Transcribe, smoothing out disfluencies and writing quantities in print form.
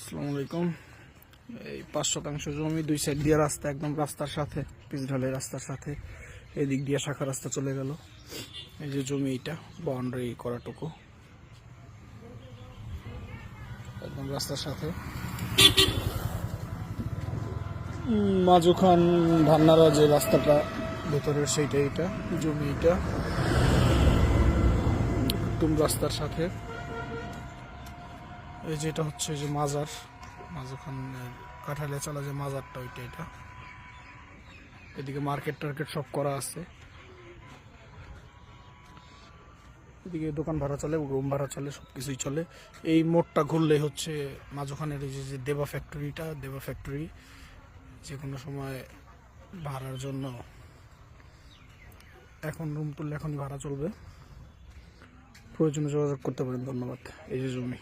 আসসালামু আলাইকুম। এই 5 শতাংশ জমি, দুই সাইড দিয়ে রাস্তা, একদম রাস্তার সাথে, পিচ ঢালাই রাস্তার সাথে। এদিক দিয়ে শাখা রাস্তা চলে গেল। এই যে জমি, এইটা বাউন্ডারি করাটুকু একদম রাস্তার সাথে। মাজুখান ভান্নারা যে রাস্তাটা ভেতরের, সেইটা এইটা জমি, এইটা একদম রাস্তার সাথে। এই যেটা হচ্ছে যে মাজার, মাজুখান কাঠালে চলা যে মাজারটা, ওইটা এটা। এদিকে মার্কেট টার্কেট সব করা আছে। এদিকে দোকান ভাড়া চলে, রুম ভাড়া চলে, সব কিছুই চলে। এই মোড়টা ঘুরলেই হচ্ছে মাঝখানের এই যে দেবা ফ্যাক্টরিটা, দেবা ফ্যাক্টরি। যে কোনো সময় ভাড়ার জন্য, এখন রুম তুললে এখনই ভাড়া চলবে, প্রয়োজনে যোগাযোগ করতে পারেন। ধন্যবাদ। এই যে জমি।